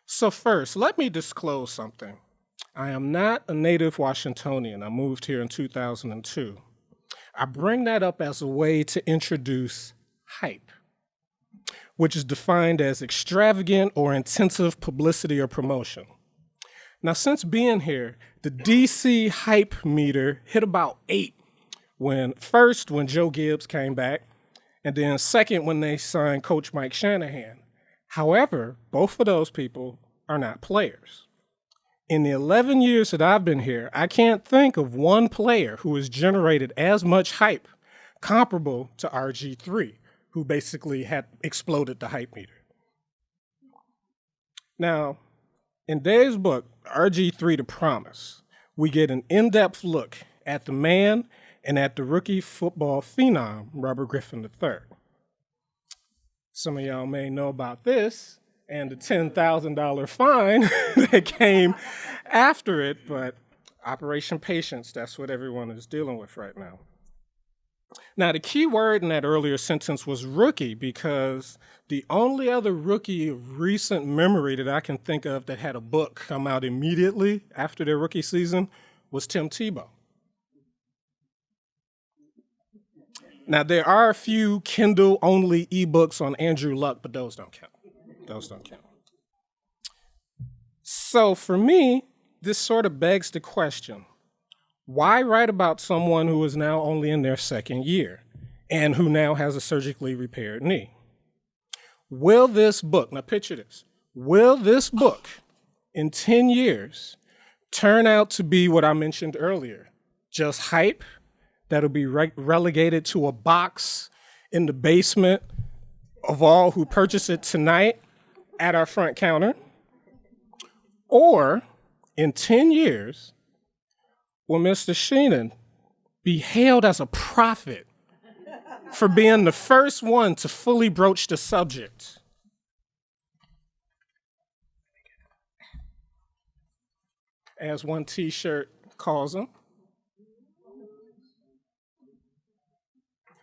So first, let me disclose something. I am not a native Washingtonian. I moved here in 2002. I bring that up as a way to introduce hype, which is defined as extravagant or intensive publicity or promotion. Now, since being here, the DC hype meter hit about 8 when Joe Gibbs came back, and then second when they signed Coach Mike Shanahan. However, both of those people are not players. In the 11 years that I've been here, I can't think of one player who has generated as much hype comparable to RG3, who basically had exploded the hype meter. Now, in Dave's book, RG3 The Promise, we get an in-depth look at the man and at the rookie football phenom, Robert Griffin III. Some of y'all may know about this and the $10,000 fine that came after it, but Operation Patience, that's what everyone is dealing with right now. Now, the key word in that earlier sentence was rookie, because the only other rookie of recent memory that I can think of that had a book come out immediately after their rookie season was Tim Tebow. Now, there are a few Kindle-only ebooks on Andrew Luck, but those don't count. Those don't count. So for me, this sort of begs the question, why write about someone who is now only in their second year and who now has a surgically repaired knee? Will this book, now picture this, will this book in 10 years turn out to be what I mentioned earlier, just hype that'll be relegated to a box in the basement of all who purchase it tonight at our front counter? Or in 10 years, will Mr. Sheinin be hailed as a prophet for being the first one to fully broach the subject? As one T-shirt calls him.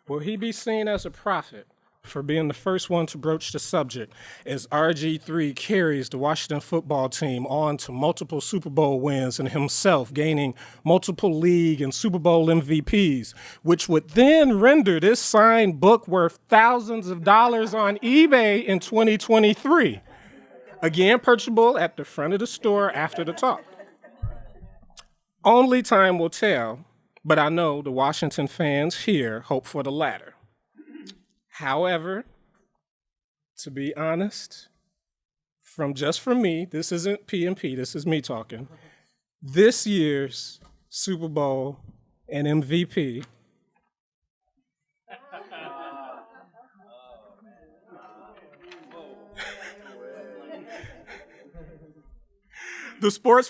Will he be seen as a prophet for being the first one to broach the subject as RG3 carries the Washington football team on to multiple Super Bowl wins and himself gaining multiple league and Super Bowl MVPs, which would then render this signed book worth thousands of dollars on eBay in 2023? Again, purchasable at the front of the store after the talk. Only time will tell, but I know the Washington fans here hope for the latter. However, to be honest, from me, this isn't P&P, this is me talking, this year's Super Bowl and MVP the sports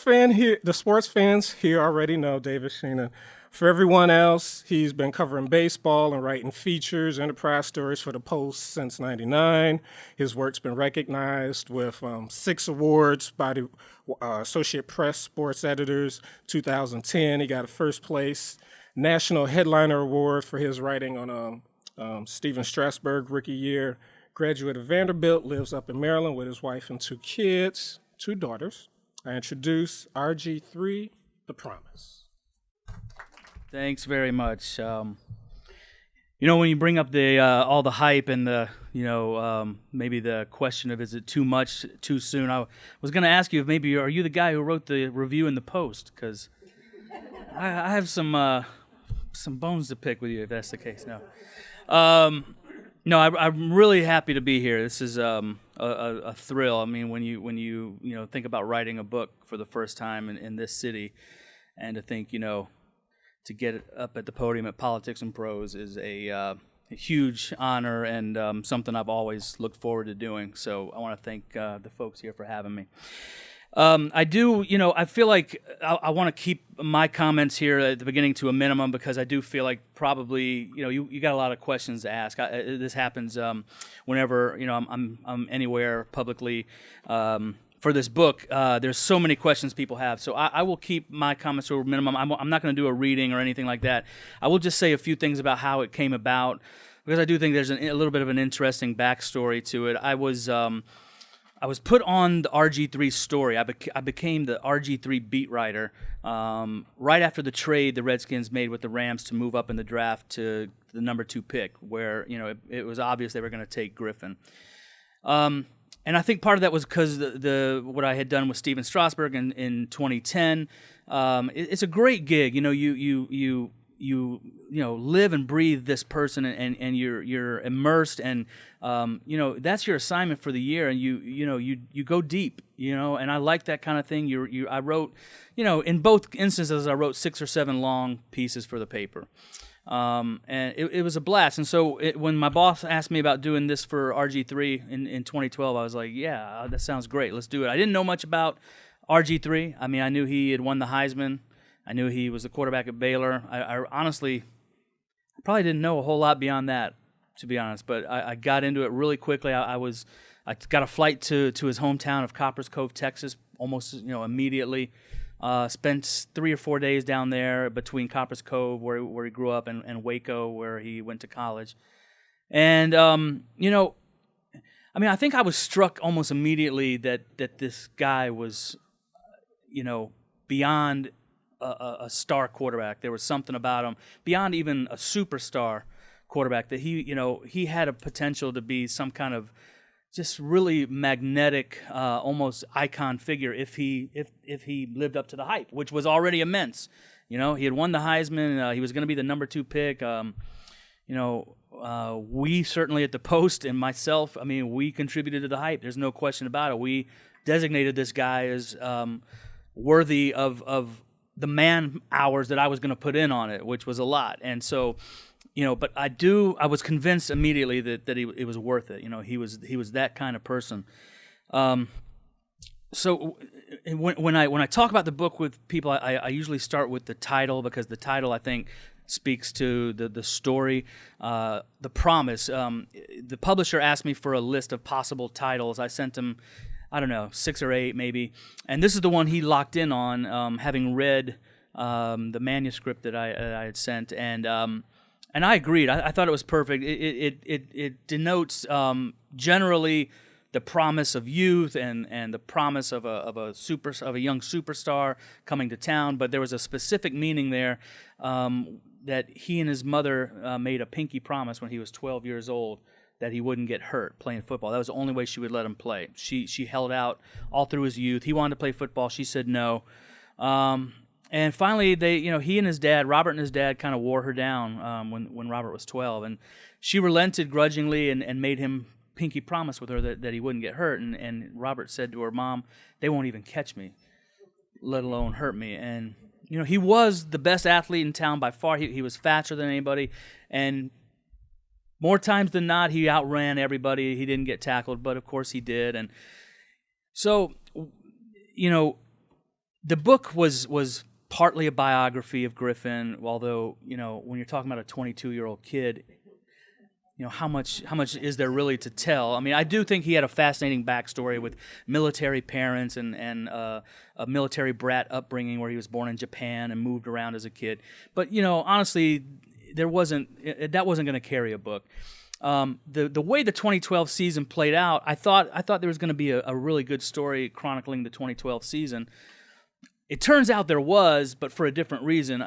fans here already know David Sheinin. For everyone else, he's been covering baseball and writing features, enterprise stories for the Post since '99. His work's been recognized with 6 awards by the Associate Press Sports Editors. 2010, he got a first place National Headliner Award for his writing on Steven Strasburg Rookie Year. Graduate of Vanderbilt, lives up in Maryland with his wife and 2 kids, 2 daughters. I introduce RG3, The Promise. Thanks very much. When you bring up the all the hype and the maybe the question of is it too much too soon, I was going to ask you if maybe are you the guy who wrote the review in the Post, because I have some bones to pick with you if that's the case. No, I'm really happy to be here. This is a thrill. I mean, when you think about writing a book for the first time in this city, and to think to get up at the podium at Politics and Prose is a huge honor and something I've always looked forward to doing. So I want to thank the folks here for having me. I feel like I want to keep my comments here at the beginning to a minimum, because I do feel like probably, you got a lot of questions to ask. This happens whenever, I'm anywhere publicly. For this book, there's so many questions people have, so I will keep my comments to a minimum. I'm not going to do a reading or anything like that. I will just say a few things about how it came about, because I do think there's a little bit of an interesting backstory to it. I was I was put on the RG3 story. I became the RG3 beat writer right after the trade the Redskins made with the Rams to move up in the draft to the number 2 pick, where it was obvious they were going to take Griffin. And I think part of that was because the what I had done with Steven Strasburg in 2010. It's a great gig. You live and breathe this person, and you're immersed, and that's your assignment for the year, and you go deep, and I like that kind of thing. I wrote, in both instances I wrote 6 or 7 long pieces for the paper. And it was a blast. And so when my boss asked me about doing this for RG3 in 2012, I was like, yeah, that sounds great. Let's do it. I didn't know much about RG3. I mean, I knew he had won the Heisman. I knew he was the quarterback at Baylor. I honestly probably didn't know a whole lot beyond that, to be honest. But I got into it really quickly. I got a flight to his hometown of Copper's Cove, Texas, almost immediately. Spent 3 or 4 days down there between Copper's Cove, where he grew up, and Waco, where he went to college. And I think I was struck almost immediately that this guy was, beyond a star quarterback. There was something about him beyond even a superstar quarterback that he had a potential to be some kind of just really magnetic, almost icon figure if he lived up to the hype, which was already immense. He had won the Heisman. He was going to be the number 2 pick. We certainly at the Post and myself, we contributed to the hype. There's no question about it. We designated this guy as worthy of the man hours that I was going to put in on it, which was a lot. And so, but I was convinced immediately that it was worth it. He was that kind of person. So when I talk about the book with people, I usually start with the title, because the title, I think, speaks to the story, the promise. The publisher asked me for a list of possible titles. I sent him, 6 or 8 maybe, and this is the one he locked in on, having read the manuscript that I had sent, and I agreed. I thought it was perfect. It denotes generally the promise of youth and the promise of a young superstar coming to town, but there was a specific meaning there, that he and his mother made a pinky promise when he was 12 years old that he wouldn't get hurt playing football. That was the only way she would let him play. She held out all through his youth. He wanted to play football. She said no. And finally, he and his dad, Robert and his dad, kind of wore her down when Robert was 12. And she relented grudgingly and made him pinky promise with her that he wouldn't get hurt. And Robert said to her, "Mom, they won't even catch me, let alone hurt me." And, he was the best athlete in town by far. He was faster than anybody. And more times than not, he outran everybody. He didn't get tackled, but of course he did. And so, the book was partly a biography of Griffin, although, when you're talking about a 22-year-old kid, how much is there really to tell? I do think he had a fascinating backstory with military parents and a military brat upbringing where he was born in Japan and moved around as a kid. But, honestly, that wasn't going to carry a book. The way the 2012 season played out, I thought there was going to be a really good story chronicling the 2012 season. It turns out there was, but for a different reason.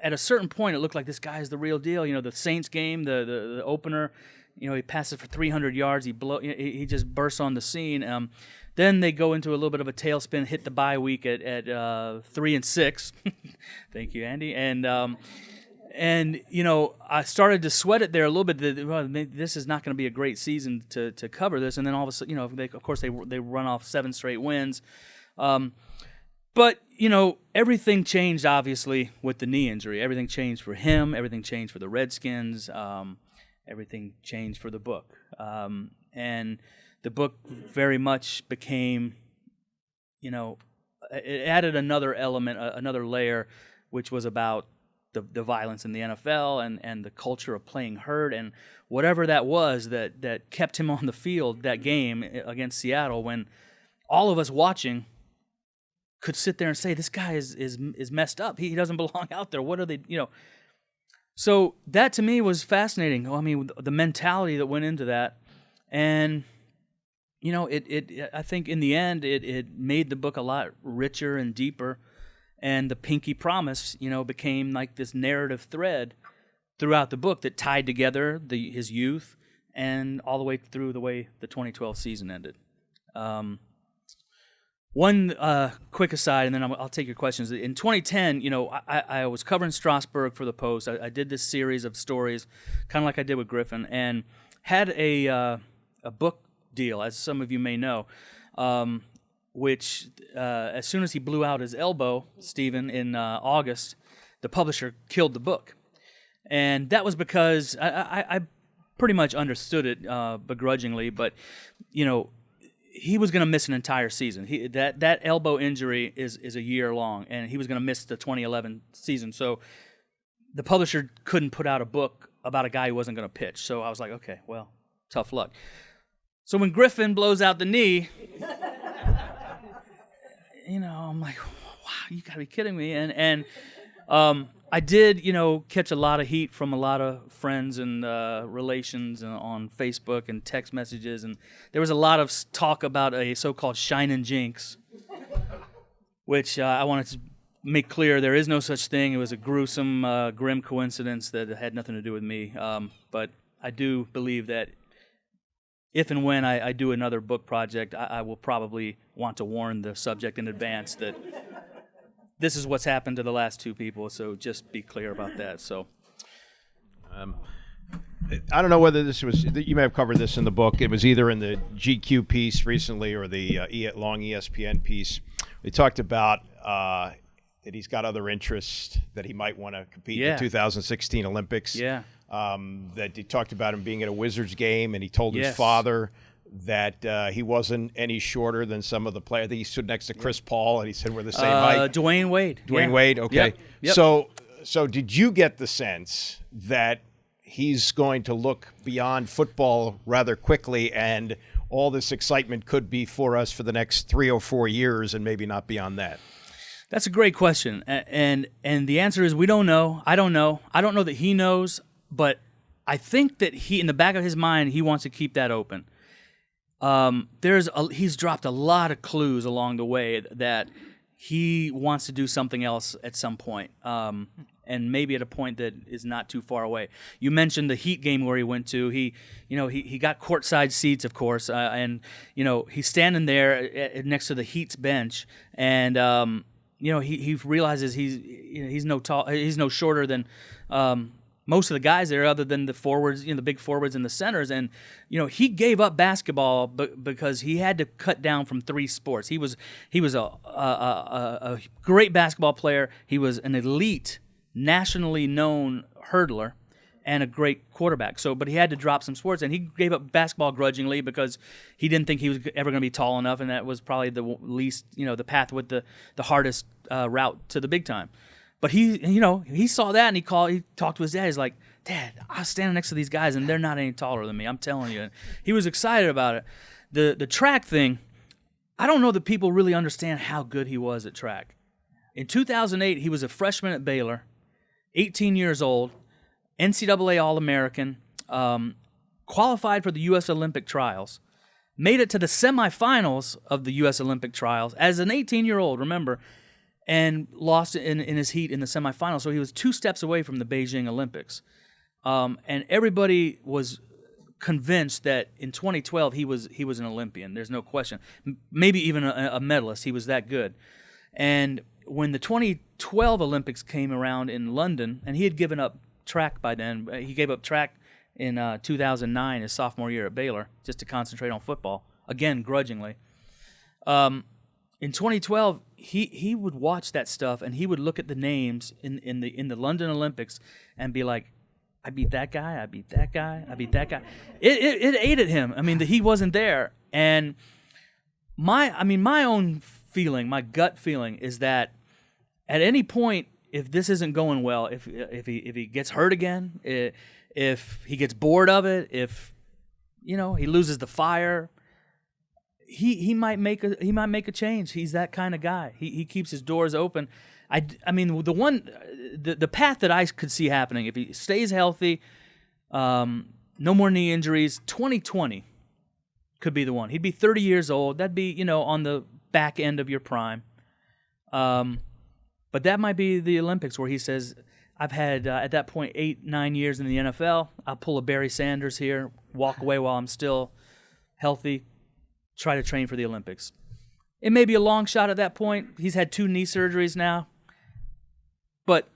At a certain point, it looked like this guy is the real deal. The Saints game, the opener, he passes for 300 yards. He just bursts on the scene. Then they go into a little bit of a tailspin, hit the bye week at 3-6. Thank you, Andy. And I started to sweat it there a little bit. This is not going to be a great season to cover this. And then all of a sudden, they run off 7 straight wins. But, everything changed, obviously, with the knee injury. Everything changed for him. Everything changed for the Redskins. Everything changed for the book. And the book very much became, it added another element, another layer, which was about the violence in the NFL and the culture of playing hurt and whatever that was that kept him on the field that game against Seattle, when all of us watching could sit there and say, this guy is messed up. He doesn't belong out there. What are they, So that to me was fascinating. The mentality that went into that. And I think in the end, it made the book a lot richer and deeper, and the Pinky Promise, became like this narrative thread throughout the book that tied together his youth and all the way through the way the 2012 season ended. One quick aside, and then I'll take your questions. In 2010, I was covering Strasbourg for the Post. I did this series of stories, kind of like I did with Griffin, and had a book deal, as some of you may know, which as soon as he blew out his elbow, Stephen, in August, the publisher killed the book. And that was because I pretty much understood it begrudgingly, but, he was going to miss an entire season. That elbow injury is a year long, and he was going to miss the 2011 season. So the publisher couldn't put out a book about a guy who wasn't going to pitch. So I was like, okay, well, tough luck. So when Griffin blows out the knee, I'm like, wow, you got to be kidding me. And I did, catch a lot of heat from a lot of friends and relations on Facebook and text messages, and there was a lot of talk about a so-called Sheinin jinx, which I wanted to make clear there is no such thing. It was a gruesome, grim coincidence that had nothing to do with me. But I do believe that if and when I do another book project, I will probably want to warn the subject in advance that this is what's happened to the last two people, so just be clear about that. So, I don't know whether this was, you may have covered this in the book. It was either in the GQ piece recently or the long ESPN piece. We talked about that he's got other interests, that he might want to compete in the 2016 Olympics. Yeah. That he talked about him being at a Wizards game, and he told his father that he wasn't any shorter than some of the players. I think he stood next to Chris Paul, and he said we're the same height. Dwayne Wade. Dwayne Wade, okay. Yep. So did you get the sense that he's going to look beyond football rather quickly, and all this excitement could be for us for the next 3 or 4 years, and maybe not beyond that? That's a great question, and the answer is we don't know. I don't know. I don't know that he knows, but I think that in the back of his mind, he wants to keep that open. He's dropped a lot of clues along the way that he wants to do something else at some point, and maybe at a point that is not too far away. You mentioned the Heat game where he went to. He got courtside seats, of course, and he's standing there next to the Heat's bench, and he realizes he's no shorter than most of the guys there, other than the forwards, the big forwards and the centers. And, he gave up basketball because he had to cut down from 3 sports. He was a great basketball player. He was an elite, nationally known hurdler and a great quarterback. But he had to drop some sports, and he gave up basketball grudgingly because he didn't think he was ever going to be tall enough, and that was probably the least, the path with the hardest route to the big time. But he saw that, and he talked to his dad. He's like, Dad, I was standing next to these guys, and they're not any taller than me. I'm telling you. And he was excited about it. The track thing, I don't know that people really understand how good he was at track. In 2008, he was a freshman at Baylor, 18 years old, NCAA All-American, qualified for the U.S. Olympic trials, made it to the semifinals of the U.S. Olympic trials as an 18-year-old, remember, and lost in his heat in the semifinals. So he was 2 steps away from the Beijing Olympics. And everybody was convinced that in 2012 he was an Olympian. There's no question. Maybe even a medalist. He was that good. And when the 2012 Olympics came around in London, and he had given up track by then. He gave up track in 2009, his sophomore year at Baylor, just to concentrate on football, again, grudgingly. In 2012, he would watch that stuff, and he would look at the names in the London Olympics and be like, I beat that guy, I beat that guy, I beat that guy. It ate at him. I mean, he wasn't there. And my own feeling, my gut feeling is that at any point, if this isn't going well, if he gets hurt again, if he gets bored of it, if he loses the fire, he might make a change. He's that kind of guy. He keeps his doors open. I mean, the path that I could see happening, if he stays healthy, no more knee injuries, 2020, could be the one. He'd be 30 years old. That'd be, on the back end of your prime. But that might be the Olympics where he says, I've had, at that point, 8-9 years in the NFL. I'll pull a Barry Sanders here, walk away while I'm still healthy, try to train for the Olympics. It may be a long shot at that point. He's had 2 knee surgeries now. But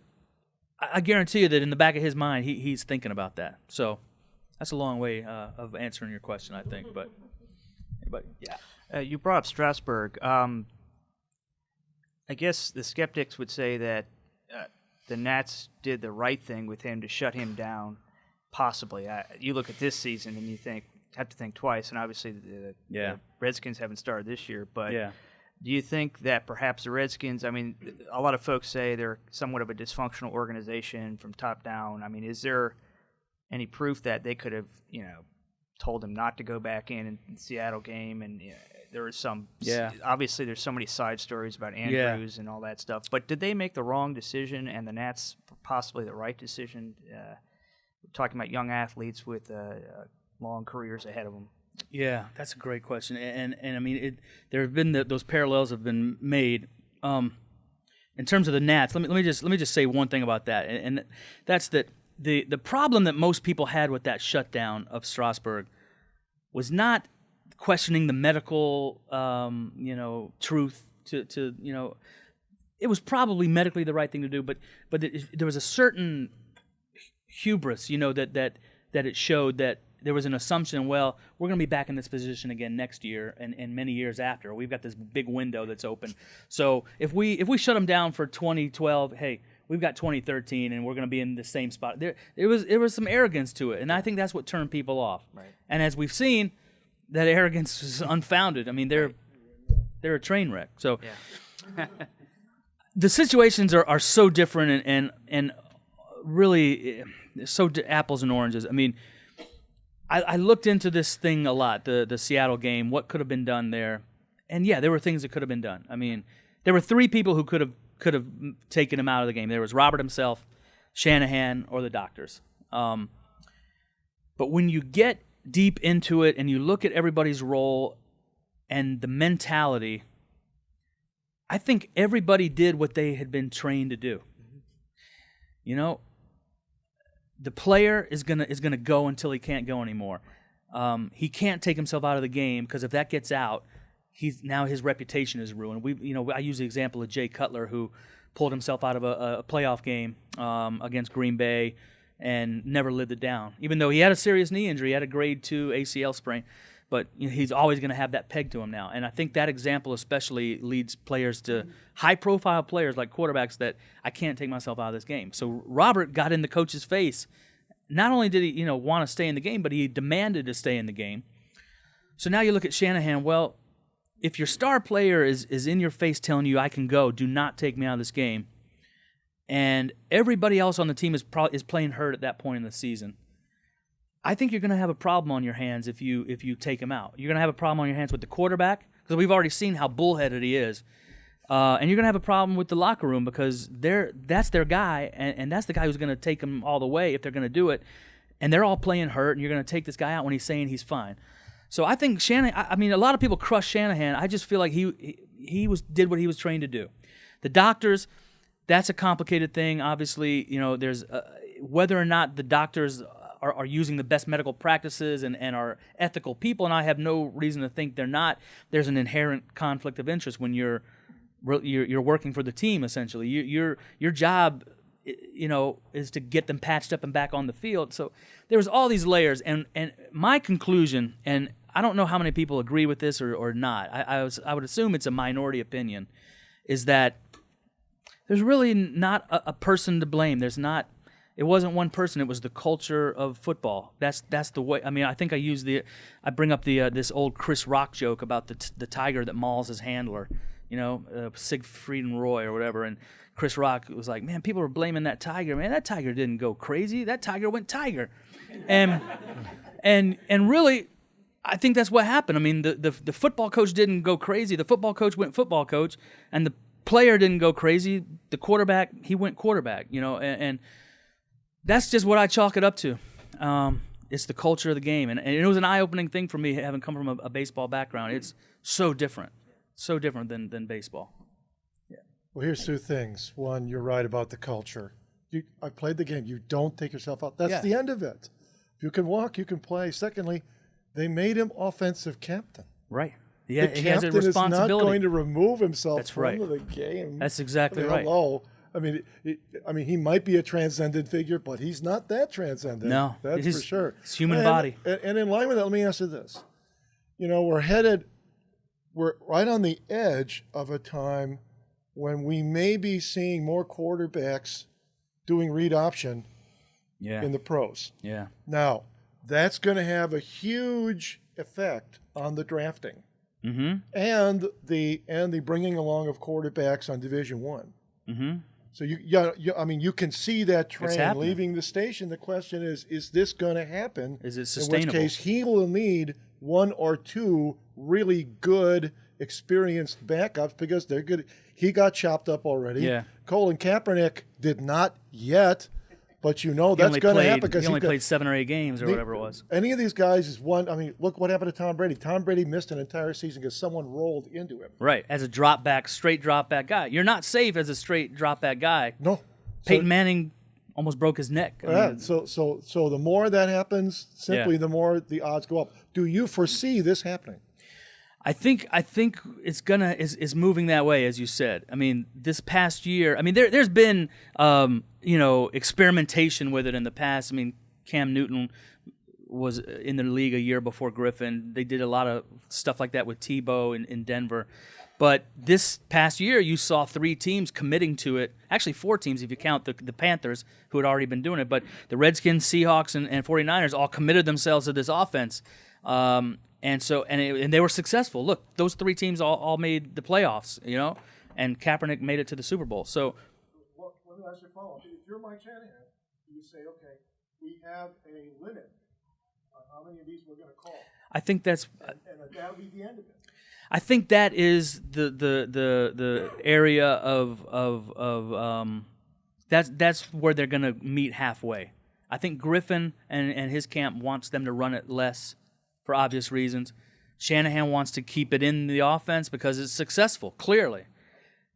I guarantee you that in the back of his mind, he's thinking about that. So that's a long way of answering your question, I think. But yeah. You brought up Strasburg. I guess the skeptics would say that the Nats did the right thing with him to shut him down, possibly. You look at this season and you have to think twice, and obviously the Redskins haven't started this year, but do you think that perhaps the Redskins, I mean, a lot of folks say they're somewhat of a dysfunctional organization from top down. I mean, is there any proof that they could have, told him not to go back in the Seattle game? And there was obviously there's so many side stories about Andrews and all that stuff, but did they make the wrong decision and the Nats possibly the right decision? We're talking about young athletes with long careers ahead of them. Yeah, that's a great question, and I mean, there have been those parallels have been made. In terms of the Nats, let me just say one thing about that, and that's that the problem that most people had with that shutdown of Strasburg was not questioning the medical, truth. It was probably medically the right thing to do, but there was a certain hubris, that it showed that there was an assumption, well, we're going to be back in this position again next year and many years after. We've got this big window that's open. So if we shut them down for 2012, hey, we've got 2013 and we're going to be in the same spot. There was some arrogance to it, and I think that's what turned people off. Right. And as we've seen, that arrogance is unfounded. I mean, they're a train wreck. So the situations are so different and really so apples and oranges. I mean, I looked into this thing a lot, the Seattle game, what could have been done there. And yeah, there were things that could have been done. I mean, there were 3 people who could have taken him out of the game. There was Robert himself, Shanahan, or the doctors. But when you get deep into it and you look at everybody's role and the mentality, I think everybody did what they had been trained to do. The player is gonna go until he can't go anymore. He can't take himself out of the game because if that gets out, now his reputation is ruined. I use the example of Jay Cutler, who pulled himself out of a playoff game against Green Bay and never lived it down. Even though he had a serious knee injury, he had a grade 2 ACL sprain, but he's always going to have that peg to him now. And I think that example especially leads players to high-profile players like quarterbacks that I can't take myself out of this game. So Robert got in the coach's face. Not only did he want to stay in the game, but he demanded to stay in the game. So now you look at Shanahan. Well, if your star player is in your face telling you, I can go, do not take me out of this game, and everybody else on the team is playing hurt at that point in the season, I think you're going to have a problem on your hands if you take him out. You're going to have a problem on your hands with the quarterback because we've already seen how bullheaded he is. And you're going to have a problem with the locker room because that's their guy, and that's the guy who's going to take them all the way if they're going to do it. And they're all playing hurt, and you're going to take this guy out when he's saying he's fine. So I think Shanahan, I mean, a lot of people crush Shanahan. I just feel like he did what he was trained to do. The doctors, that's a complicated thing. Obviously, there's whether or not the doctors are using the best medical practices and are ethical people, and I have no reason to think they're not. There's an inherent conflict of interest when you're working for the team, essentially. Your job, is to get them patched up and back on the field. So there's all these layers, and my conclusion, and I don't know how many people agree with this or not. I would assume it's a minority opinion, is that there's really not a person to blame. It wasn't one person. It was the culture of football. That's the way. I mean, I think I bring up this old Chris Rock joke about the tiger that mauls his handler, Siegfried and Roy or whatever. And Chris Rock was like, man, people were blaming that tiger. Man, that tiger didn't go crazy. That tiger went tiger. And really, I think that's what happened. I mean, the football coach didn't go crazy. The football coach went football coach, and the player didn't go crazy. The quarterback, he went quarterback. And that's just what I chalk it up to. It's the culture of the game, and it was an eye-opening thing for me having come from a baseball background. It's so different than baseball. Well, here's two things. One, you're right about the culture. I played the game. You don't take yourself out. That's the end of it. If you can walk, you can play. Secondly, they made him offensive captain. Right. Yeah, The he has a captain is not responsibility. going to remove himself That's from right. the game. That's exactly right. Hello. I mean, he might be a transcendent figure, but he's not that transcendent. No, that's for sure. It's human body. And in line with that, let me ask you this. We're right on the edge of a time when we may be seeing more quarterbacks doing read option in the pros. Yeah. Now, that's going to have a huge effect on the drafting and the bringing along of quarterbacks on Division One. So you can see that train leaving the station. The question is this going to happen? Is it sustainable? In which case, he will need one or two really good, experienced backups because they're good. He got chopped up already. Yeah. Colin Kaepernick did not yet, but that's going to happen because he only played 7 or 8 games or whatever it was. Any of these guys is one. I mean, look what happened to Tom Brady. Tom Brady missed an entire season because someone rolled into him. Right, as a straight drop back guy. You're not safe as a straight drop back guy. No. Peyton Manning almost broke his neck. So the more that happens, the more the odds go up. Do you foresee this happening? I think it's moving that way, as you said. I mean, this past year, there's been experimentation with it in the past. I mean, Cam Newton was in the league a year before Griffin. They did a lot of stuff like that with Tebow in Denver. But this past year, you saw 3 teams committing to it. Actually, 4 teams if you count the Panthers, who had already been doing it. But the Redskins, Seahawks, and 49ers all committed themselves to this offense. And they were successful. Look, those 3 teams all made the playoffs, and Kaepernick made it to the Super Bowl. So, let me ask you a follow-up. If you're Mike Shanahan, you say, okay, we have a limit on how many of these we're going to call. I think that's, and that'll be the end of it. I think that is the area of that's where they're going to meet halfway. I think Griffin and his camp wants them to run it less for obvious reasons. Shanahan wants to keep it in the offense because it's successful, clearly.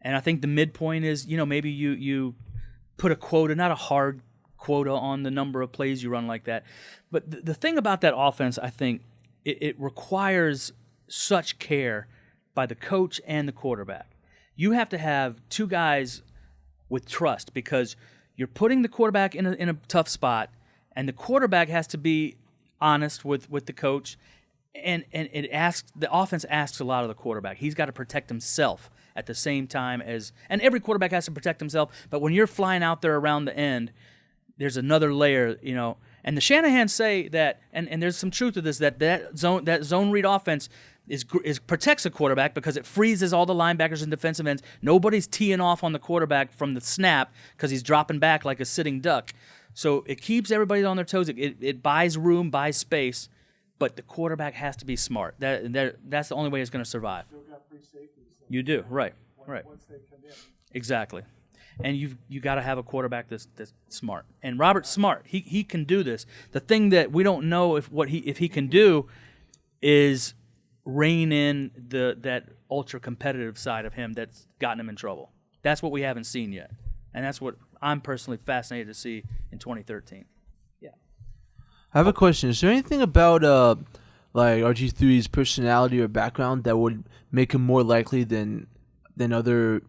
And I think the midpoint is, maybe you put a quota, not a hard quota on the number of plays you run like that. But the thing about that offense, I think, it requires such care by the coach and the quarterback. You have to have 2 guys with trust because you're putting the quarterback in a tough spot, and the quarterback has to be honest with the coach, and the offense asks a lot of the quarterback. He's got to protect himself at the same time and every quarterback has to protect himself, but when you're flying out there around the end, there's another layer, and the Shanahans say that, and there's some truth to this, that zone read offense is protects a quarterback because it freezes all the linebackers and defensive ends. Nobody's teeing off on the quarterback from the snap because he's dropping back like a sitting duck. So it keeps everybody on their toes. It buys room, buys space, but the quarterback has to be smart. That's the only way it's going to survive. You do, right. Once they come in. Exactly. And you got to have a quarterback that's smart. And Robert's smart. He can do this. The thing that we don't know if he can do is rein in that ultra competitive side of him that's gotten him in trouble. That's what we haven't seen yet, and that's what I'm personally fascinated to see in 2013. Yeah. I have a question. Is there anything about like RG3's personality or background that would make him more likely than other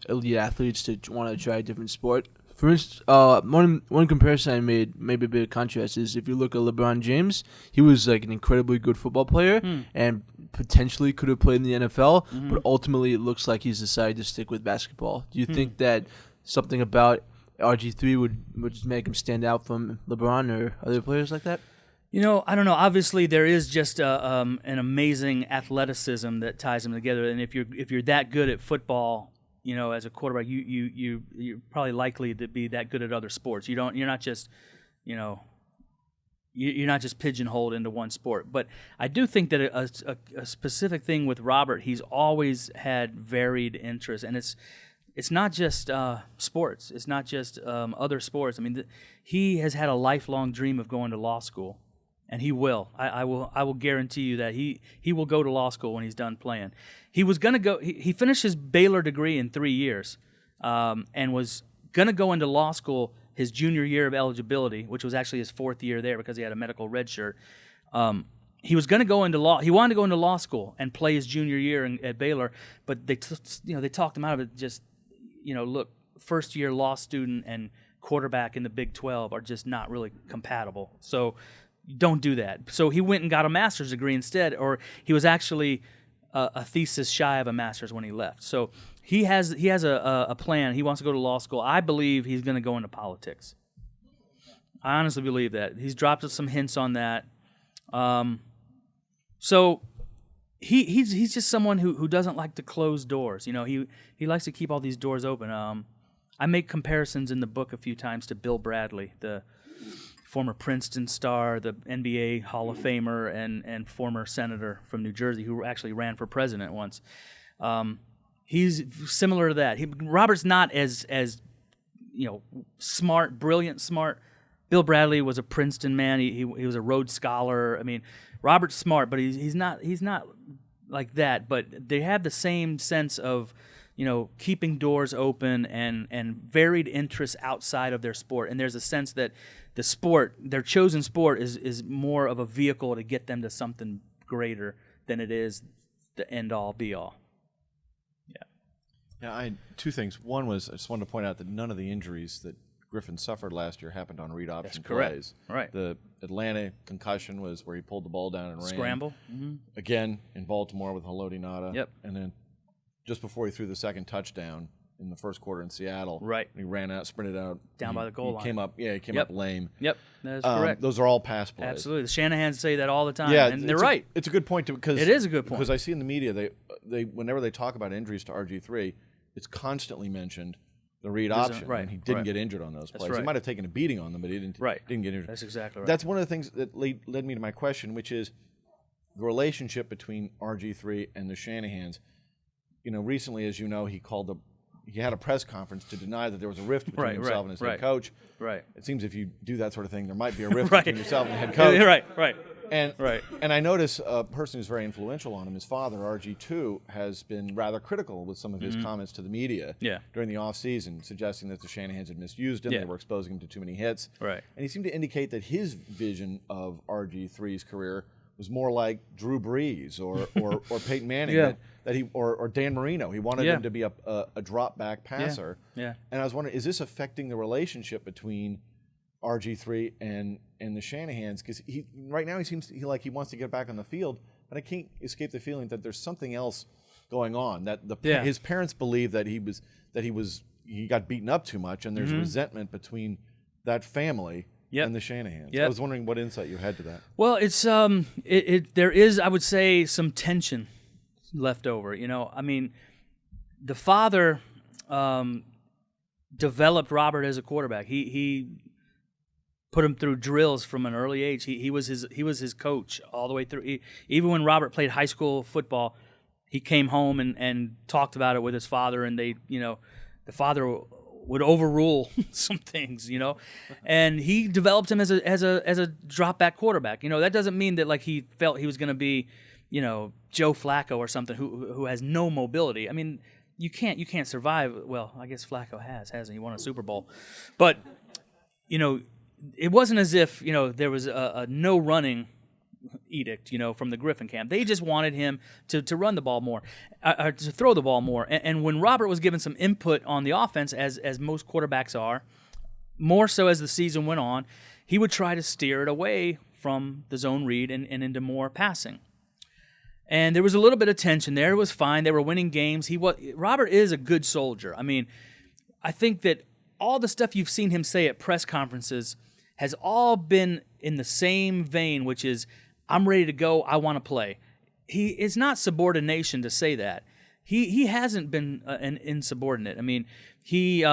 elite athletes to want to try a different sport? For instance, one comparison I made, maybe a bit of contrast, is if you look at LeBron James, he was like an incredibly good football player and potentially could have played in the NFL, but ultimately it looks like he's decided to stick with basketball. Do you think that something about RG3 would just make him stand out from LeBron or other players like that? I don't know. Obviously, there is just an amazing athleticism that ties them together, and if you're that good at football, as a quarterback, you're probably likely to be that good at other sports. You're not just pigeonholed into one sport. But I do think that a specific thing with Robert, he's always had varied interests, and it's not just sports. It's not just other sports. I mean, he has had a lifelong dream of going to law school. and he will. I will guarantee you that he will go to law school when he's done playing. He was going to go. He finished his Baylor degree in 3 years, and was going to go into law school his junior year of eligibility, which was actually his 4th year there because he had a medical red shirt. He was going to go into law. He wanted to go into law school and play his junior year at Baylor, but they talked him out of it. Just look, first year law student and quarterback in the Big 12 are just not really compatible. So don't do that. So he went and got a master's degree instead, or he was actually a thesis shy of a master's when he left. So he has a plan. He wants to go to law school. I believe he's going to go into politics. I honestly believe that. He's dropped us some hints on that. So he's just someone who doesn't like to close doors. He likes to keep all these doors open. I make comparisons in the book a few times to Bill Bradley, the former Princeton star, the NBA Hall of Famer, and former senator from New Jersey who actually ran for president once. He's similar to that. Robert's not as smart, brilliant, smart. Bill Bradley was a Princeton man. He was a Rhodes Scholar. I mean, Robert's smart, but he's not like that. But they have the same sense of keeping doors open and varied interests outside of their sport. And there's a sense that the sport, their chosen sport, is more of a vehicle to get them to something greater than it is the end all be all. Yeah, I had 2 things. One was I just wanted to point out that none of the injuries that Griffin suffered last year happened on read option plays. Right. The Atlanta concussion was where he pulled the ball down and ran. Scramble. Mm-hmm. Again, in Baltimore with Haloti Ngata. Yep. And then just before he threw the second touchdown in the first quarter in Seattle. Right. He ran out, sprinted out. Down by the goal line. He came up lame. Yep, that is correct. Those are all pass plays. Absolutely. The Shanahans say that all the time, Yeah, and they're right. It's a good point because It is a good point. because I see in the media they whenever they talk about injuries to RG3, it's constantly mentioned the read option. right, And he didn't right. get injured on those plays. right. He might have taken a beating on them, but he didn't get injured. That's exactly right. That's one of the things that led me to my question, which is the relationship between RG3 and the Shanahans. Recently, as you know, he had a press conference to deny that there was a rift between himself and his head coach. Right. It seems if you do that sort of thing, there might be a rift Right. between yourself and the head coach. Right. And I notice a person who's very influential on him, his father, RG2, has been rather critical with some of his comments to the media during the offseason, suggesting that the Shanahans had misused him, they were exposing him to too many hits. Right. And he seemed to indicate that his vision of RG3's career was more like Drew Brees or Peyton Manning, or Dan Marino. He wanted him to be a drop back passer. Yeah. And I was wondering, is this affecting the relationship between RG3 and the Shanahans? Because right now he seems like he wants to get back on the field, but I can't escape the feeling that there's something else going on. That his parents believe that he got beaten up too much, and there's resentment between that family and the Shanahans. Yep. I was wondering what insight you had to that. Well, it's there is, I would say, some tension left over. I mean, the father developed Robert as a quarterback. He put him through drills from an early age. He was his coach all the way through. Even when Robert played high school football, he came home and talked about it with his father, and the father would overrule some things, and he developed him as a drop back quarterback. That doesn't mean that like he felt he was going to be, Joe Flacco or something who has no mobility. I mean, you can't survive. Well, I guess Flacco hasn't he? Won a Super Bowl, but it wasn't as if there was a no running edict, from the Griffin camp. They just wanted him to run the ball more, to throw the ball more. And when Robert was given some input on the offense, as most quarterbacks are, more so as the season went on, he would try to steer it away from the zone read and into more passing. And there was a little bit of tension there. It was fine. They were winning games. Robert is a good soldier. I mean, I think that all the stuff you've seen him say at press conferences has all been in the same vein, which is, I'm ready to go. I want to play. It's not subordination to say that. He hasn't been an insubordinate. I mean, he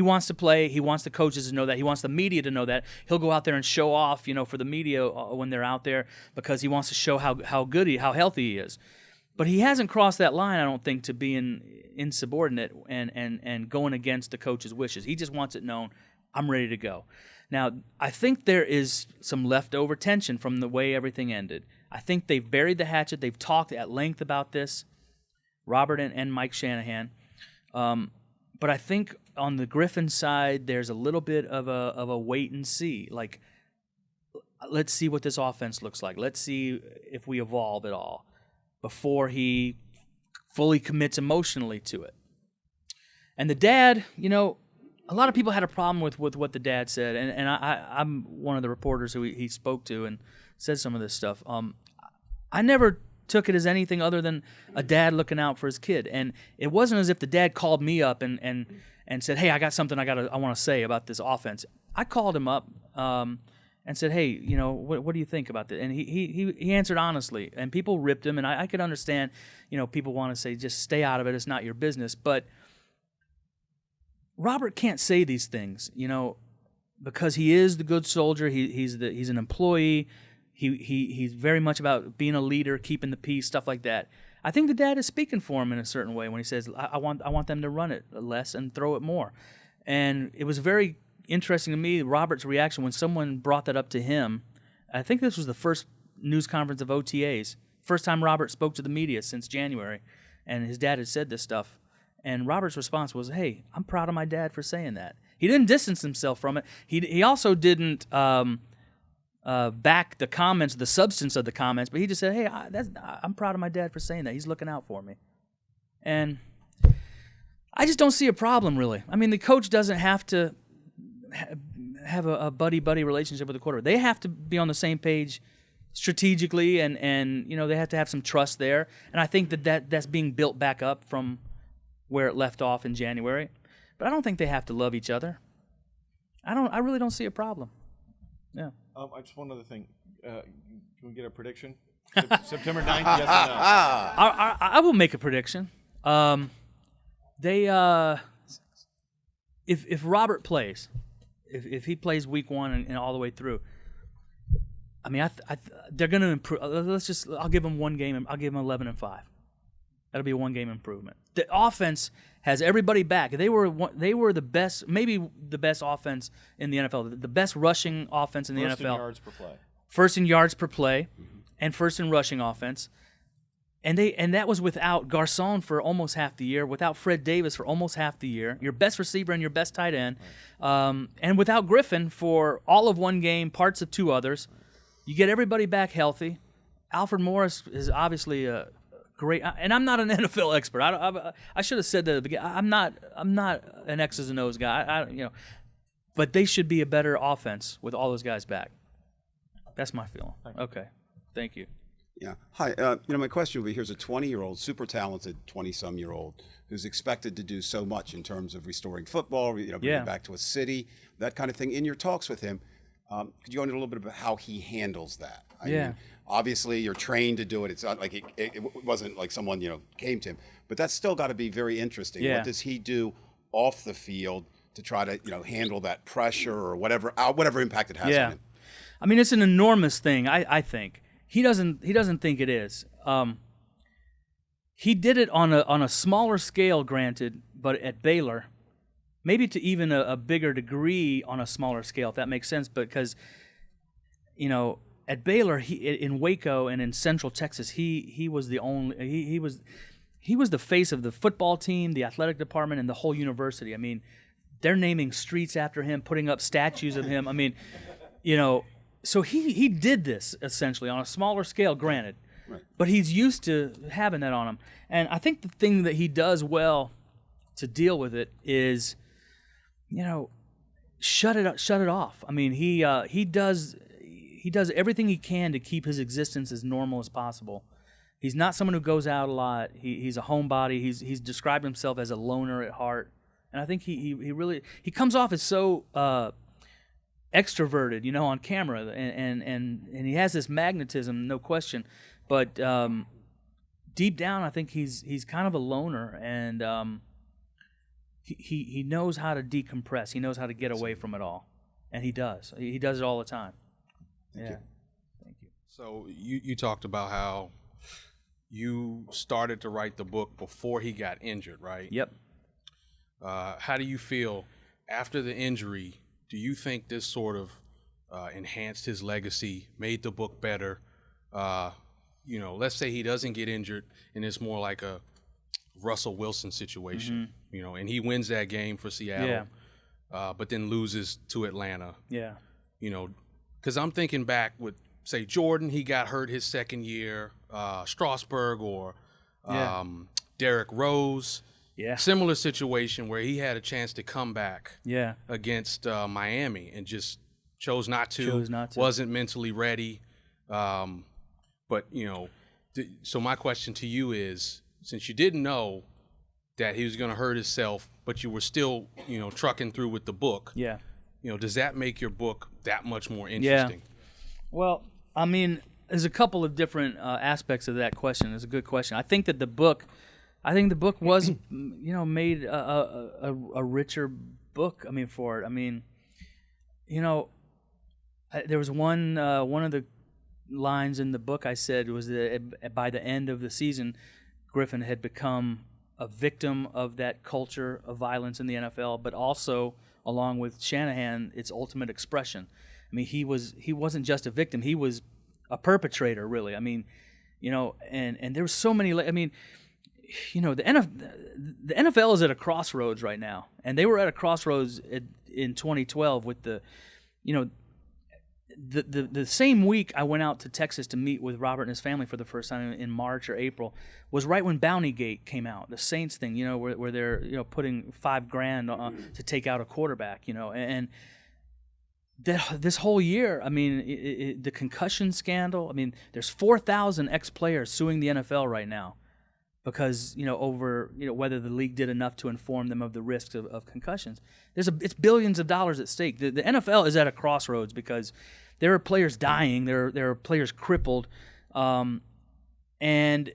wants to play. He wants the coaches to know that. He wants the media to know that. He'll go out there and show off, for the media when they're out there, because he wants to show how healthy he is. But he hasn't crossed that line, I don't think, to being insubordinate and going against the coach's wishes. He just wants it known, I'm ready to go. Now, I think there is some leftover tension from the way everything ended. I think they've buried the hatchet. They've talked at length about this, Robert and Mike Shanahan. But I think on the Griffin side, there's a little bit of a wait and see. Like, let's see what this offense looks like. Let's see if we evolve at all before he fully commits emotionally to it. And the dad, a lot of people had a problem with what the dad said, and I'm one of the reporters who he spoke to and said some of this stuff. I never took it as anything other than a dad looking out for his kid, and it wasn't as if the dad called me up and said, "Hey, I got something I want to say about this offense." I called him up and said, "Hey, what do you think about this?" And he answered honestly, and people ripped him, and I could understand, people want to say just stay out of it, it's not your business, but Robert can't say these things, because he is the good soldier. He's an employee. He's very much about being a leader, keeping the peace, stuff like that. I think the dad is speaking for him in a certain way when he says, "I want them to run it less and throw it more." And it was very interesting to me, Robert's reaction when someone brought that up to him. I think this was the first news conference of OTAs, first time Robert spoke to the media since January, and his dad had said this stuff. And Robert's response was, "Hey, I'm proud of my dad for saying that." He didn't distance himself from it. He also didn't back the comments, the substance of the comments, but he just said, "Hey, I'm proud of my dad for saying that. He's looking out for me." And I just don't see a problem, really. I mean, the coach doesn't have to have a buddy-buddy relationship with the quarterback. They have to be on the same page strategically, and they have to have some trust there. And I think that's being built back up from where it left off in January. But I don't think they have to love each other. I really don't see a problem. Yeah. I just one other thing. Can we get a prediction? September 9th, yes or no? I will make a prediction. If Robert plays, if he plays week 1 and all the way through, I mean, they're going to improve. I'll give them one game. I'll give them 11-5. That'll be a one-game improvement. The offense has everybody back. They were the best, maybe the best offense in the NFL, the best rushing offense in the NFL. First in yards per play. First in yards per play, and first in rushing offense. And that was without Garcon for almost half the year, without Fred Davis for almost half the year, your best receiver and your best tight end, and without Griffin for all of one game, parts of 2 others. You get everybody back healthy. Alfred Morris is obviously a great, and I'm not an NFL expert. I should have said that at the beginning. I'm not an X's and O's guy. But they should be a better offense with all those guys back. That's my feeling. Okay, thank you. Yeah. Hi. My question would be: here's a 20-year-old, super talented 20-some-year-old who's expected to do so much in terms of restoring football, bringing back to a city, that kind of thing. In your talks with him, could you go into a little bit about how he handles that? I mean, obviously, you're trained to do it. It's not like it wasn't like someone came to him, but that's still got to be very interesting. Yeah. What does he do off the field to try to handle that pressure or whatever impact it has on him? I mean, it's an enormous thing. I think he doesn't think it is. He did it on a smaller scale, granted, but at Baylor, maybe to even a bigger degree on a smaller scale, if that makes sense. Because at Baylor, in Waco and in Central Texas, he was the only he was the face of the football team, the athletic department, and the whole university. I mean, they're naming streets after him, putting up statues of him. I mean, so he did this essentially on a smaller scale, granted, right. But he's used to having that on him. And I think the thing that he does well to deal with it is, shut it off. I mean, he does everything he can to keep his existence as normal as possible. He's not someone who goes out a lot. He's a homebody. He's described himself as a loner at heart, and I think he really comes off as so extroverted, on camera, and he has this magnetism, no question. But deep down, I think he's kind of a loner, and he knows how to decompress. He knows how to get away from it all, and he does. He does it all the time. Thank you. So you talked about how you started to write the book before he got injured, right? Yep. How do you feel after the injury? do you think this sort of enhanced his legacy, made the book better? Let's say he doesn't get injured, and it's more like a Russell Wilson situation, and he wins that game for Seattle, but then loses to Atlanta. Yeah. Because I'm thinking back with, say, Jordan, he got hurt his second year, Strasburg or Derrick Rose. Yeah. Similar situation where he had a chance to come back against Miami and just chose not to. Wasn't mentally ready. But, so my question to you is, since you didn't know that he was going to hurt himself, but you were still, trucking through with the book. Yeah. Does that make your book that much more interesting? Yeah. Well, I mean, there's a couple of different aspects of that question. It's a good question. I think the book was, made a richer book. I mean, for it. I mean, there was one of the lines in the book I said was that by the end of the season, Griffin had become a victim of that culture of violence in the NFL, but also, along with Shanahan, its ultimate expression. I mean, he wasn't just a victim; he was a perpetrator, really. I mean, and there were so many. I mean, the NFL is at a crossroads right now, and they were at a crossroads in 2012 with the same week I went out to Texas to meet with Robert and his family for the first time in March or April was right when Bountygate came out, the Saints thing, where they're putting $5,000 to take out a quarterback, and this whole year, I mean, the concussion scandal. I mean, there's 4,000 ex-players suing the NFL right now because over whether the league did enough to inform them of the risks of concussions. It's billions of dollars at stake. The NFL is at a crossroads because there are players dying, there are players crippled, and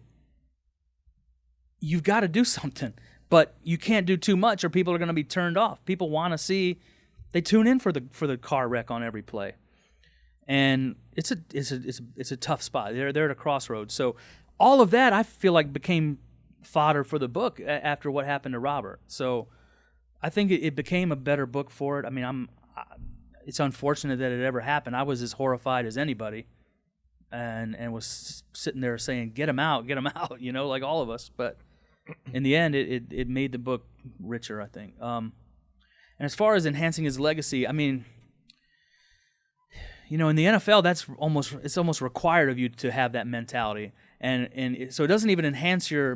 you've got to do something. But you can't do too much, or people are going to be turned off. People want to see. They tune in for the car wreck on every play, and it's a tough spot. They're at a crossroads. So all of that I feel like became fodder for the book after what happened to Robert. So I think it became a better book for it. I mean, it's unfortunate that it ever happened. I was as horrified as anybody, and was sitting there saying, "Get him out, like all of us." But in the end, it made the book richer, I think. And as far as enhancing his legacy, I mean, in the NFL, it's almost required of you to have that mentality, and so it doesn't even enhance your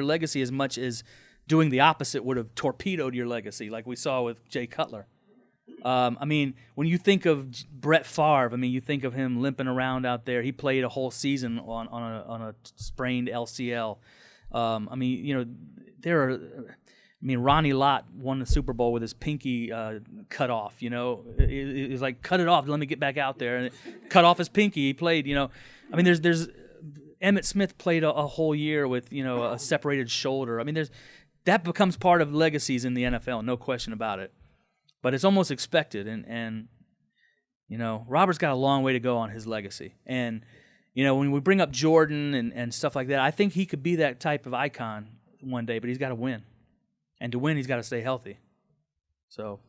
legacy as much as doing the opposite would have torpedoed your legacy, like we saw with Jay Cutler. I mean, when you think of Brett Favre, I mean, you think of him limping around out there. He played a whole season on a sprained LCL. I mean, Ronnie Lott won the Super Bowl with his pinky cut off. It was like, cut it off, let me get back out there, and cut off his pinky. He played. I mean, there's Emmitt Smith played a whole year with a separated shoulder. I mean, that becomes part of legacies in the NFL, no question about it. But it's almost expected, and Robert's got a long way to go on his legacy. And when we bring up Jordan and stuff like that, I think he could be that type of icon one day, but he's got to win. And to win, he's got to stay healthy. So.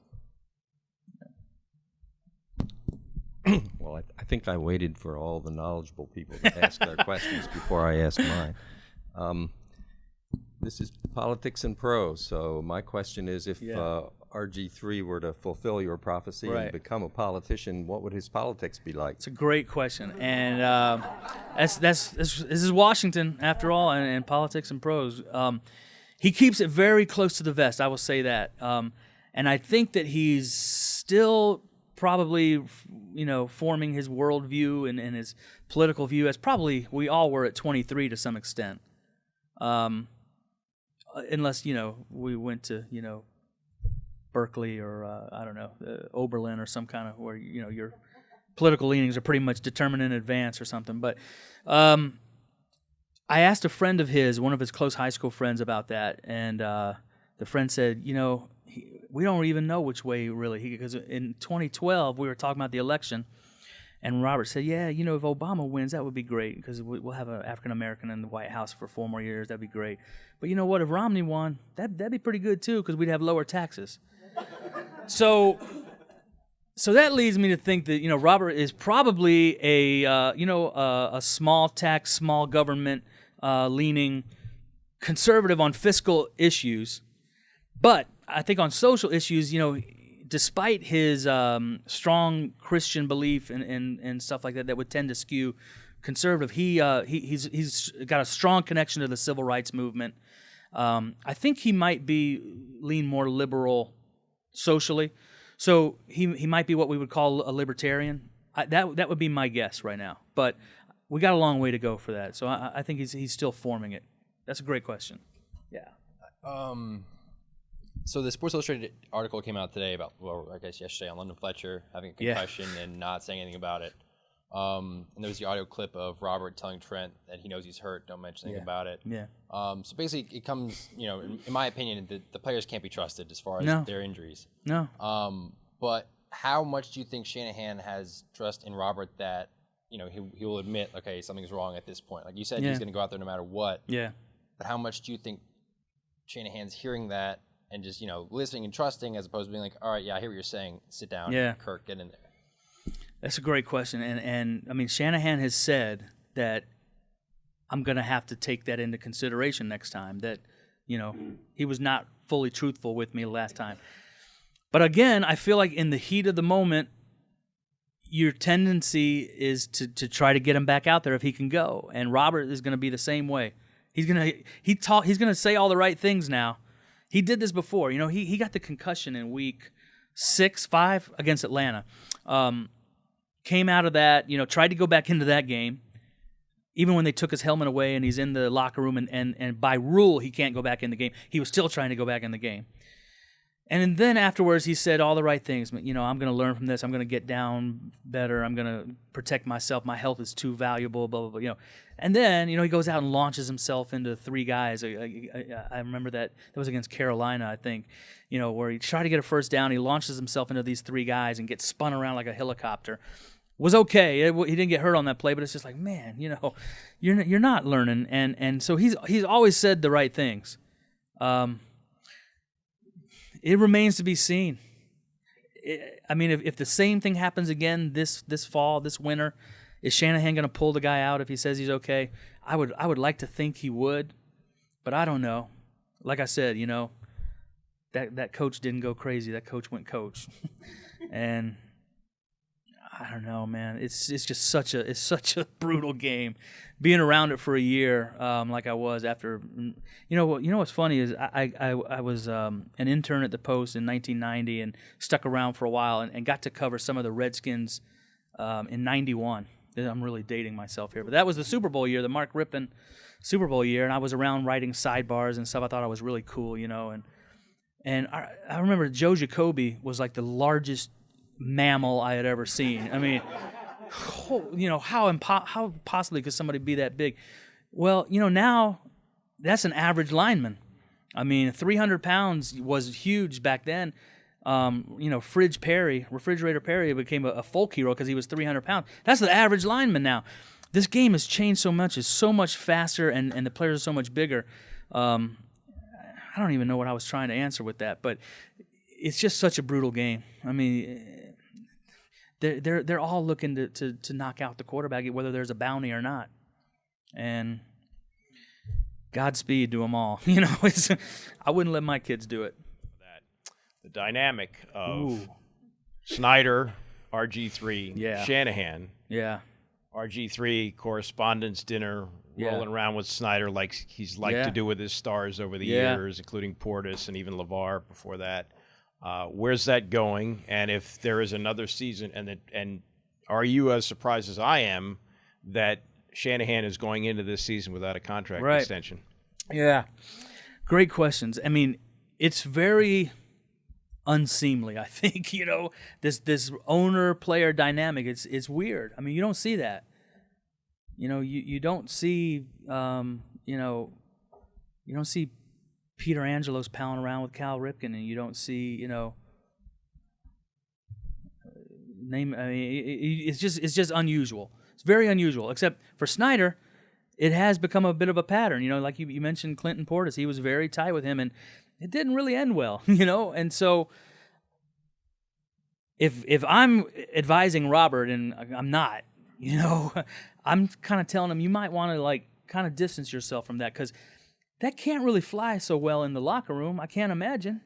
Well, I think I waited for all the knowledgeable people to ask their questions before I asked mine. This is politics and prose, so my question is, if RG3 were to fulfill your prophecy and become a politician, what would his politics be like? It's a great question, and this is Washington after all, and politics and prose. He keeps it very close to the vest, I will say that. And I think that he's still probably, forming his worldview and his political view, as probably we all were at 23 to some extent. Unless, we went to, Berkeley or, I don't know, Oberlin or some kind of where, your political leanings are pretty much determined in advance or something. But I asked a friend of his, one of his close high school friends, about that, and the friend said, we don't even know which way really, because in 2012 we were talking about the election, and Robert said, yeah, if Obama wins, that would be great, because we'll have an African American in the White House for 4 more years. That'd be great. But you know what? If Romney won, that'd be pretty good too, because we'd have lower taxes. So So that leads me to think that Robert is probably a small tax, small government leaning conservative on fiscal issues, but I think on social issues, despite his strong Christian belief and stuff like that, that would tend to skew conservative. He's got a strong connection to the civil rights movement. I think he might lean more liberal socially. So he might be what we would call a libertarian. That would be my guess right now. But we got a long way to go for that. So I think he's still forming it. That's a great question. Yeah. So the Sports Illustrated article came out today about, I guess yesterday, on London Fletcher having a concussion and not saying anything about it. And there was the audio clip of Robert telling Trent that he knows he's hurt, don't mention anything about it. Yeah. So basically it comes, in my opinion, the players can't be trusted as far as their injuries. No. But how much do you think Shanahan has trust in Robert that, he will admit, okay, something's wrong at this point? Like you said, he's going to go out there no matter what. Yeah. But how much do you think Shanahan's hearing that and just, listening and trusting as opposed to being like, all right, yeah, I hear what you're saying. Sit down, Kirk, get in there. That's a great question. And I mean, Shanahan has said that I'm going to have to take that into consideration next time, that, he was not fully truthful with me last time. But again, I feel like in the heat of the moment, your tendency is to try to get him back out there if he can go. And Robert is going to be the same way. He's going to say all the right things now. He did this before. He got the concussion in week 5 against Atlanta. Came out of that, tried to go back into that game, even when they took his helmet away and he's in the locker room and by rule he can't go back in the game. He was still trying to go back in the game. And then afterwards he said all the right things. I'm going to learn from this. I'm going to get down better. I'm going to protect myself. My health is too valuable, blah, blah, blah. And then, he goes out and launches himself into 3 guys. I remember that was against Carolina, I think, where he tried to get a first down. He launches himself into these 3 guys and gets spun around like a helicopter. Was okay. He didn't get hurt on that play, but it's just like, man, you're not learning. And so he's always said the right things. It remains to be seen. If the same thing happens again this fall, this winter, is Shanahan going to pull the guy out if he says he's okay? I would like to think he would, but I don't know. Like I said, that coach didn't go crazy. That coach went coach, and I don't know, man. It's just such a brutal game. Being around it for a year, like I was after, what's funny is I was an intern at the Post in 1990 and stuck around for a while and got to cover some of the Redskins in '91. I'm really dating myself here, but that was the Super Bowl year, the Mark Rippon Super Bowl year, and I was around writing sidebars and stuff. I thought I was really cool, and I remember Joe Jacoby was like the largest mammal I had ever seen. I mean, how possibly could somebody be that big? Well, now that's an average lineman. I mean, 300 pounds was huge back then. Refrigerator Perry became a folk hero because he was 300 pounds. That's the average lineman now. This game has changed so much. It's so much faster, and the players are so much bigger. I don't even know what I was trying to answer with that, but it's just such a brutal game. I mean, they're all looking to knock out the quarterback, whether there's a bounty or not. And Godspeed to them all. I wouldn't let my kids do it. The dynamic of Snyder, RG3, Shanahan. Yeah. RG3 correspondence dinner, rolling around with Snyder like he's liked to do with his stars over the years, including Portis and even LeVar before that. Where's that going? And if there is another season, and are you as surprised as I am that Shanahan is going into this season without a contract extension? Yeah. Great questions. I mean, it's very unseemly, I think, this owner-player dynamic. It's weird. I mean, you don't see that. You don't see, you don't see Peter Angelos palling around with Cal Ripken, and you don't see, it's just unusual. It's very unusual, except for Snyder, it has become a bit of a pattern. Like you mentioned Clinton Portis, he was very tight with him, and it didn't really end well, and so if I'm advising Robert and I'm not, I'm kind of telling him you might want to like kind of distance yourself from that, because that can't really fly so well in the locker room. I can't imagine.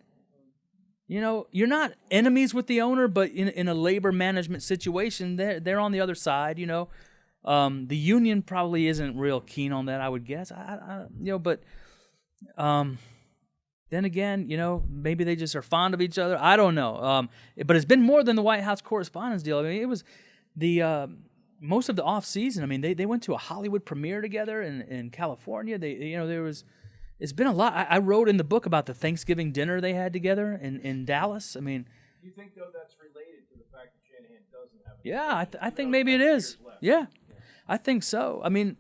You're not enemies with the owner, but in a labor management situation, they're on the other side. The union probably isn't real keen on that, I would guess. But then again, maybe they just are fond of each other. I don't know. But it's been more than the White House correspondence deal. I mean, it was the most of the off season. I mean, they went to a Hollywood premiere together in California. It's been a lot. I wrote in the book about the Thanksgiving dinner they had together in Dallas. I mean, do you think though that's related to the fact that Shanahan doesn't have? Yeah, I think maybe it is. Yeah, I think so. I mean,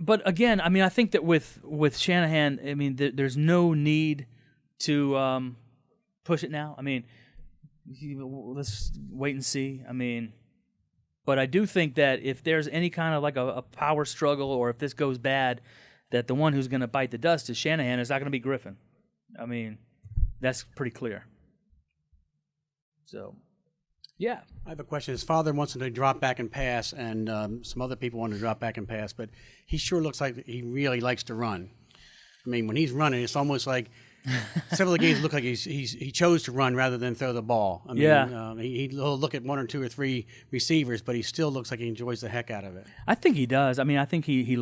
but again, I mean, I think that with Shanahan, I mean, there's no need to push it now. I mean, let's wait and see. I mean, but I do think that if there's any kind of like a power struggle, or if this goes bad, that the one who's going to bite the dust is Shanahan. It's not going to be Griffin. I mean, that's pretty clear. So, yeah. I have a question. His father wants him to drop back and pass, and some other people want to drop back and pass, but he sure looks like he really likes to run. I mean, when he's running, it's almost like several of the games look like he chose to run rather than throw the ball. I mean, he'll look at one or two or three receivers, but he still looks like he enjoys the heck out of it. I think he does. I mean, I think he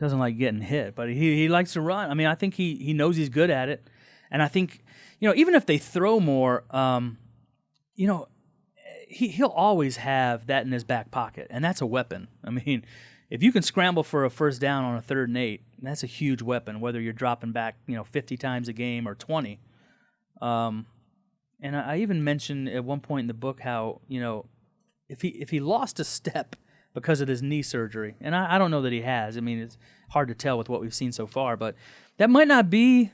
doesn't like getting hit, but he likes to run. I mean, I think he knows he's good at it. And I think, even if they throw more, he'll always have that in his back pocket, and that's a weapon. I mean, if you can scramble for a first down on a 3rd and 8, that's a huge weapon, whether you're dropping back, 50 times a game or 20. And I even mentioned at one point in the book how, if he lost a step because of his knee surgery, and I don't know that he has. I mean, it's hard to tell with what we've seen so far, but that might not be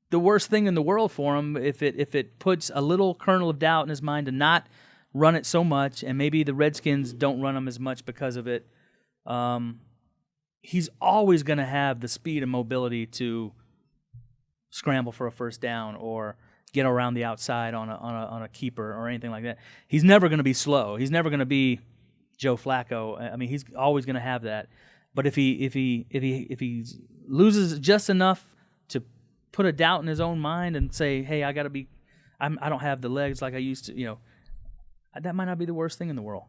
the worst thing in the world for him if it puts a little kernel of doubt in his mind to not run it so much, and maybe the Redskins don't run him as much because of it. He's always going to have the speed and mobility to scramble for a first down or get around the outside on a keeper or anything like that. He's never going to be slow. He's never going to be Joe Flacco. I mean, he's always going to have that. But if he loses just enough to put a doubt in his own mind and say, "Hey, I don't have the legs like I used to," that might not be the worst thing in the world.